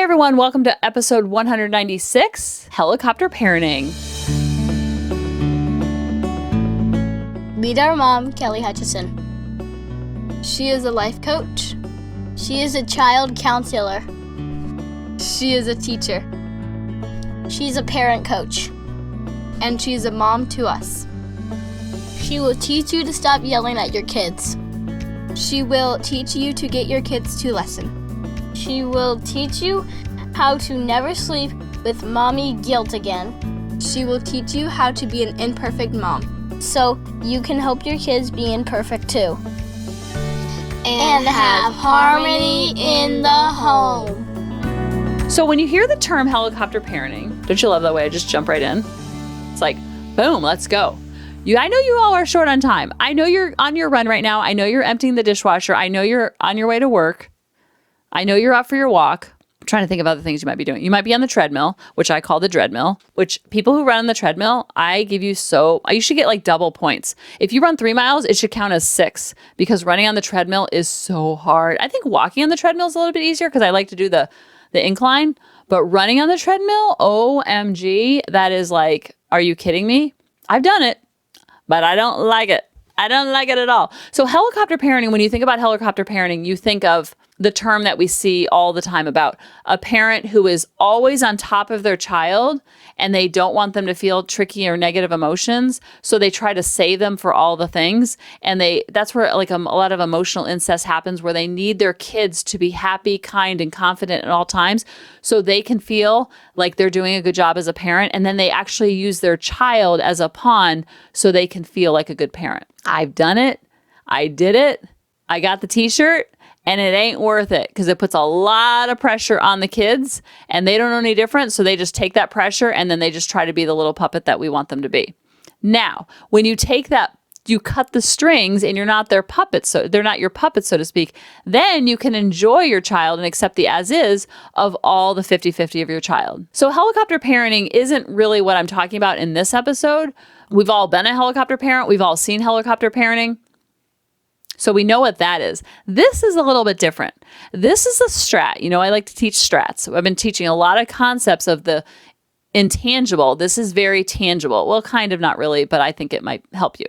everyone, welcome to episode 196, Helicopter Parenting. Meet our mom, Kelly Hutchison. She is a life coach. She is a child counselor. She is a teacher. She's a parent coach. And she's a mom to us. She will teach you to stop yelling at your kids. She will teach you to get your kids to listen. She will teach you how to never sleep with mommy guilt again. She will teach you how to be an imperfect mom, so you can help your kids be imperfect too. And have harmony in the home. So when you hear the term helicopter parenting, don't you love that way I just jump right in? It's like, boom, let's go. I know you all are short on time. I know you're on your run right now. I know you're emptying the dishwasher. I know you're on your way to work. I know you're out for your walk. I'm trying to think of other things you might be doing. You might be on the treadmill, which I call the dreadmill, which people who run on the treadmill, you should get like double points. If you run 3 miles, it should count as 6 because running on the treadmill is so hard. I think walking on the treadmill is a little bit easier because I like to do the incline, but running on the treadmill, OMG, that is like, are you kidding me? I've done it, but I don't like it. I don't like it at all. So helicopter parenting, when you think about helicopter parenting, you think of the term that we see all the time about a parent who is always on top of their child and they don't want them to feel tricky or negative emotions. So they try to save them for all the things. And that's where like a lot of emotional incest happens, where they need their kids to be happy, kind, and confident at all times so they can feel like they're doing a good job as a parent. And then they actually use their child as a pawn so they can feel like a good parent. I've done it. I did it. I got the t-shirt. And it ain't worth it because it puts a lot of pressure on the kids and they don't know any different. So they just take that pressure and then they just try to be the little puppet that we want them to be. Now, when you take that, you cut the strings and you're not their puppets. So they're not your puppets, so to speak. Then you can enjoy your child and accept the as is of all the 50-50 of your child. So helicopter parenting isn't really what I'm talking about in this episode. We've all been a helicopter parent. We've all seen helicopter parenting. So we know what that is. This is a little bit different. This is a strat. I like to teach strats. I've been teaching a lot of concepts of the intangible. This is very tangible. Well, kind of not really, but I think it might help you.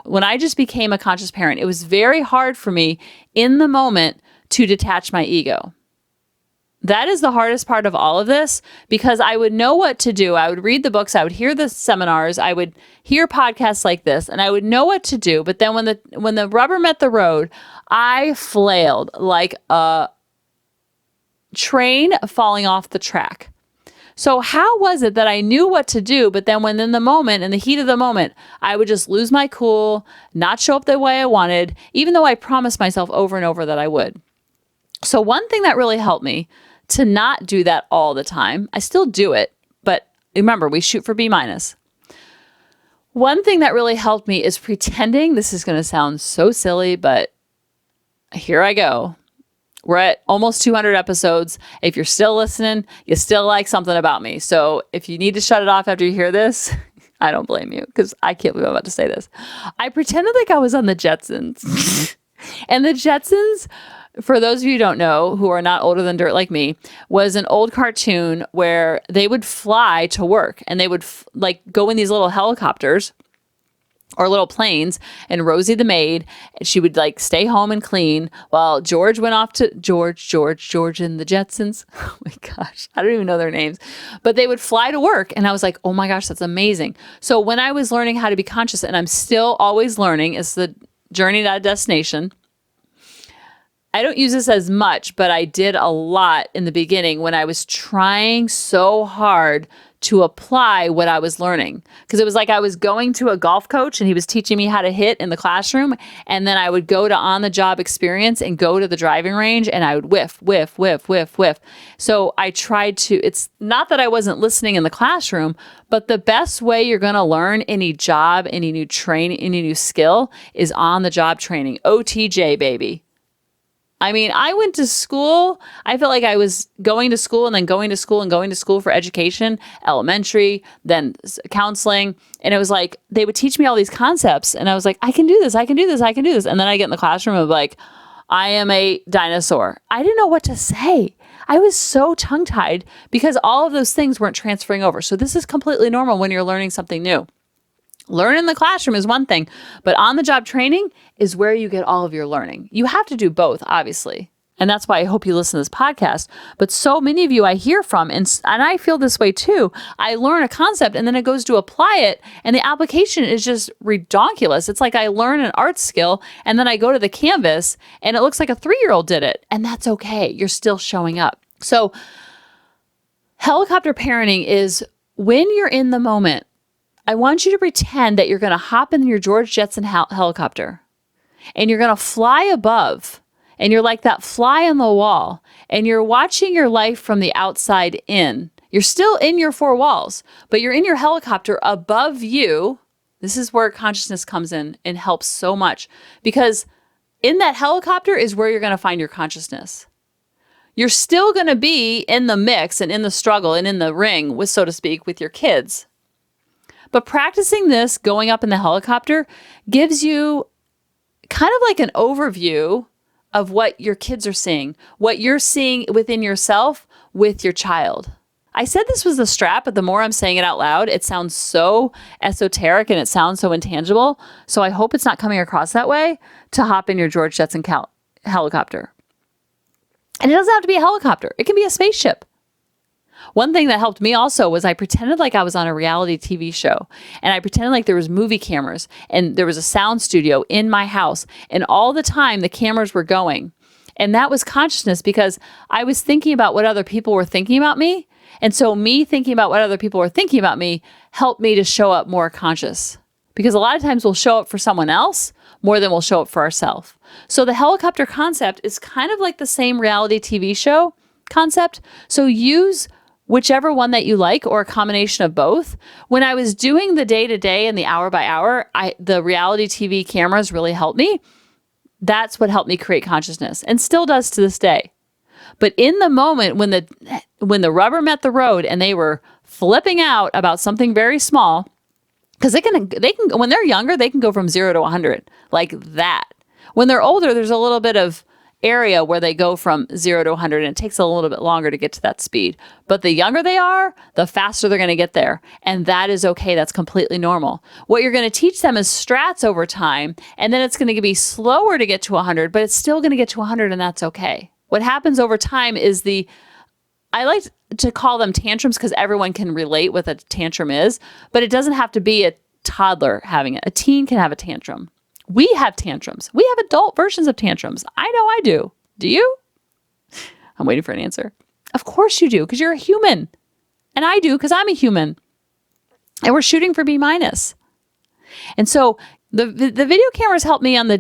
When I just became a conscious parent, it was very hard for me in the moment to detach my ego. That is the hardest part of all of this because I would know what to do. I would read the books. I would hear the seminars. I would hear podcasts like this and I would know what to do. But then when the rubber met the road, I flailed like a train falling off the track. So how was it that I knew what to do, but then when in the heat of the moment, I would just lose my cool, not show up the way I wanted, even though I promised myself over and over that I would. So one thing that really helped me to not do that all the time, I still do it, but remember, we shoot for B-. One thing that really helped me is pretending. This is going to sound so silly, but here I go. We're at almost 200 episodes. If you're still listening, you still like something about me. So if you need to shut it off after you hear this, I don't blame you because I can't believe I'm about to say this. I pretended like I was on the Jetsons. And the Jetsons, for those of you who don't know, who are not older than dirt like me, was an old cartoon where they would fly to work and they would go in these little helicopters or little planes, and Rosie the maid, she would stay home and clean while George went off to George and the Jetsons. Oh my gosh, I don't even know their names, but they would fly to work. And I was like, oh my gosh, that's amazing. So when I was learning how to be conscious, and I'm still always learning, it's the journey, not a destination. I don't use this as much, but I did a lot in the beginning when I was trying so hard to apply what I was learning. Because it was like I was going to a golf coach and he was teaching me how to hit in the classroom. And then I would go to on-the-job experience and go to the driving range and I would whiff. So I tried to, it's not that I wasn't listening in the classroom, but the best way you're going to learn any job, any new training, any new skill is on-the-job training. OTJ, baby. I mean, I went to school. I felt like I was going to school and then going to school and going to school for education, elementary, then counseling. And it was like, they would teach me all these concepts. And I was like, I can do this. And then I get in the classroom and like, I am a dinosaur. I didn't know what to say. I was so tongue-tied because all of those things weren't transferring over. So this is completely normal when you're learning something new. Learn in the classroom is one thing, but on-the-job training is where you get all of your learning. You have to do both, obviously. And that's why I hope you listen to this podcast. But so many of you I hear from, and I feel this way too. I learn a concept and then it goes to apply it, and the application is just redonkulous. It's like I learn an art skill and then I go to the canvas and it looks like a 3-year-old did it. And that's okay. You're still showing up. So helicopter parenting is when you're in the moment, I want you to pretend that you're going to hop in your George Jetson helicopter and you're going to fly above. And you're like that fly on the wall, and you're watching your life from the outside in. You're still in your 4 walls, but you're in your helicopter above you. This is where consciousness comes in and helps so much, because in that helicopter is where you're going to find your consciousness. You're still going to be in the mix and in the struggle and in the ring, with, so to speak, with your kids. But practicing this, going up in the helicopter, gives you kind of like an overview of what your kids are seeing, what you're seeing within yourself with your child. I said this was the strap, but the more I'm saying it out loud, it sounds so esoteric and it sounds so intangible. So I hope it's not coming across that way to hop in your George Jetson helicopter. And it doesn't have to be a helicopter. It can be a spaceship. One thing that helped me also was I pretended like I was on a reality TV show, and I pretended like there was movie cameras and there was a sound studio in my house, and all the time the cameras were going. And that was consciousness, because I was thinking about what other people were thinking about me. And so me thinking about what other people were thinking about me helped me to show up more conscious, because a lot of times we'll show up for someone else more than we'll show up for ourselves. So the helicopter concept is kind of like the same reality TV show concept. So use whichever one that you like, or a combination of both. When I was doing the day-to-day and the hour-by-hour, the reality TV cameras really helped me. That's what helped me create consciousness, and still does to this day. But in the moment when the rubber met the road and they were flipping out about something very small, because they can when they're younger, they can go from 0 to 100 like that. When they're older, there's a little bit of area where they go from 0 to 100, and it takes a little bit longer to get to that speed. But the younger they are, the faster they're going to get there. And that is okay. That's completely normal. What you're going to teach them is strats over time, and then it's going to be slower to get to 100, but it's still going to get to 100, and that's okay. What happens over time is I like to call them tantrums, because everyone can relate what a tantrum is, but it doesn't have to be a toddler having it. A teen can have a tantrum. We have tantrums. We have adult versions of tantrums. I know I do. Do you? I'm waiting for an answer. Of course you do, because you're a human. And I do, because I'm a human. And we're shooting for B-. And so the video cameras help me on the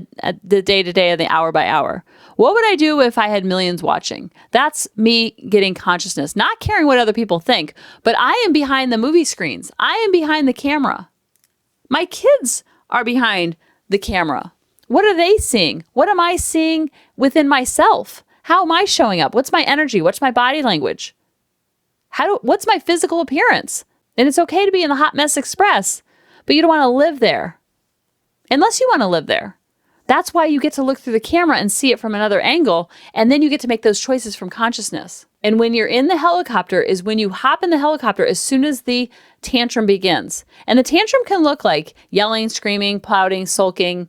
day-to-day and the hour-by-hour. What would I do if I had millions watching? That's me getting consciousness, not caring what other people think, but I am behind the movie screens. I am behind the camera. My kids are behind the camera. What are they seeing? What am I seeing within myself? How am I showing up? What's my energy? What's my body language? What's my physical appearance? And it's okay to be in the hot mess express, but you don't want to live there. Unless you want to live there. That's why you get to look through the camera and see it from another angle, and then you get to make those choices from consciousness. And when you're in the helicopter is when you hop in the helicopter as soon as the tantrum begins. And the tantrum can look like yelling, screaming, pouting, sulking.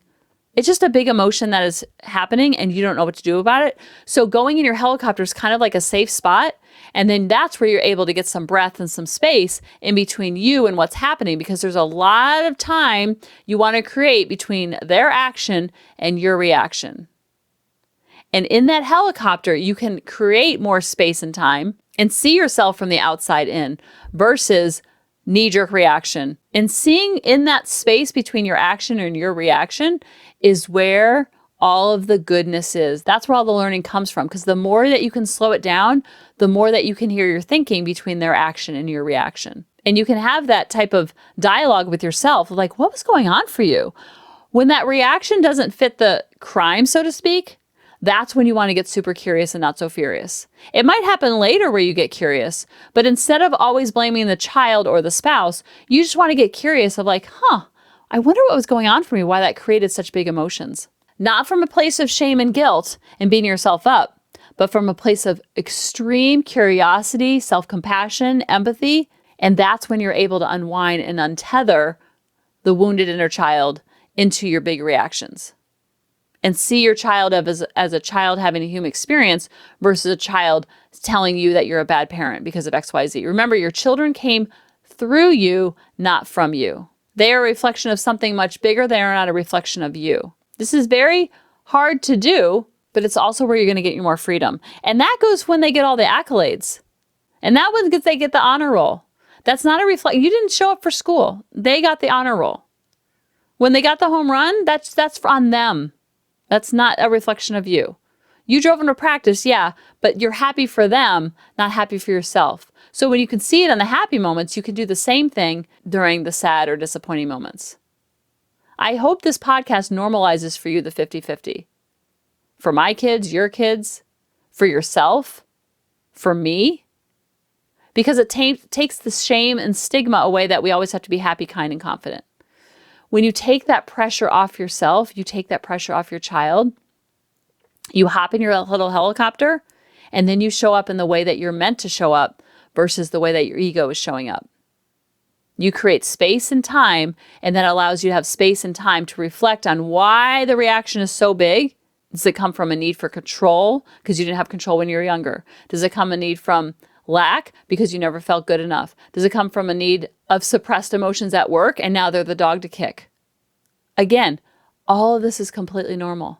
It's just a big emotion that is happening and you don't know what to do about it. So going in your helicopter is kind of like a safe spot. And then that's where you're able to get some breath and some space in between you and what's happening, because there's a lot of time you want to create between their action and your reaction. And in that helicopter, you can create more space and time and see yourself from the outside in versus knee-jerk reaction. And seeing in that space between your action and your reaction is where all of the goodness is. That's where all the learning comes from, because the more that you can slow it down, the more that you can hear your thinking between their action and your reaction. And you can have that type of dialogue with yourself, like, what was going on for you? When that reaction doesn't fit the crime, so to speak, that's when you want to get super curious and not so furious. It might happen later where you get curious, but instead of always blaming the child or the spouse, you just want to get curious of like, I wonder what was going on for me, why that created such big emotions. Not from a place of shame and guilt and beating yourself up, but from a place of extreme curiosity, self-compassion, empathy. And that's when you're able to unwind and untether the wounded inner child into your big reactions and see your child as a child having a human experience versus a child telling you that you're a bad parent because of XYZ. Remember, your children came through you, not from you. They are a reflection of something much bigger. They are not a reflection of you. This is very hard to do, but it's also where you're going to get your more freedom. And that goes when they get all the accolades. And that one gets they get the honor roll. That's not a reflection. You didn't show up for school. They got the honor roll. When they got the home run, that's on them. That's not a reflection of you. You drove them to practice, yeah, but you're happy for them, not happy for yourself. So when you can see it in the happy moments, you can do the same thing during the sad or disappointing moments. I hope this podcast normalizes for you the 50-50. For my kids, your kids, for yourself, for me. Because it takes the shame and stigma away that we always have to be happy, kind, and confident. When you take that pressure off yourself, you take that pressure off your child, you hop in your little helicopter, and then you show up in the way that you're meant to show up versus the way that your ego is showing up. You create space and time, and that allows you to have space and time to reflect on why the reaction is so big. Does it come from a need for control because you didn't have control when you were younger? Does it come a need from lack because you never felt good enough? Does it come from a need of suppressed emotions at work and now they're the dog to kick? Again, all of this is completely normal.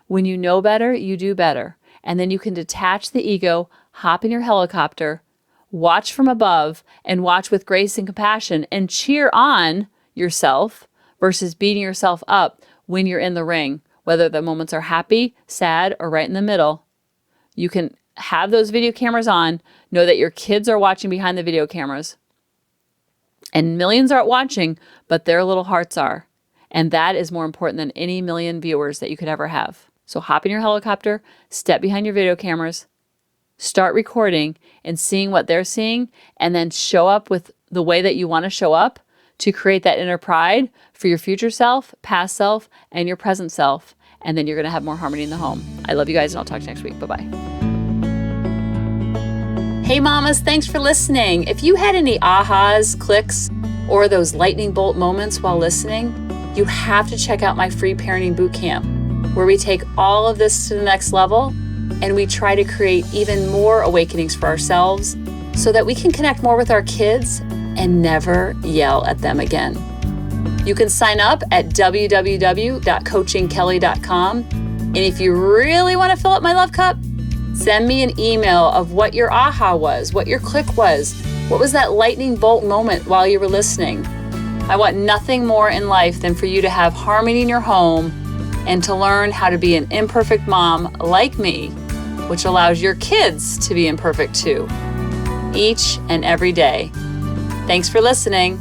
When you know better, you do better. And then you can detach the ego, hop in your helicopter, watch from above, and watch with grace and compassion and cheer on yourself versus beating yourself up when you're in the ring, whether the moments are happy, sad, or right in the middle. You can have those video cameras on, know that your kids are watching behind the video cameras. And millions aren't watching, but their little hearts are. And that is more important than any million viewers that you could ever have. So hop in your helicopter, step behind your video cameras, start recording and seeing what they're seeing, and then show up with the way that you want to show up to create that inner pride for your future self, past self, and your present self. And then you're going to have more harmony in the home. I love you guys, and I'll talk to you next week. Bye-bye. Hey mamas, thanks for listening. If you had any ahas, clicks, or those lightning bolt moments while listening, you have to check out my free parenting bootcamp, where we take all of this to the next level and we try to create even more awakenings for ourselves so that we can connect more with our kids and never yell at them again. You can sign up at www.coachingkelly.com. And if you really want to fill up my love cup, send me an email of what your aha was, what your click was, what was that lightning bolt moment while you were listening. I want nothing more in life than for you to have harmony in your home and to learn how to be an imperfect mom like me, which allows your kids to be imperfect too, each and every day. Thanks for listening.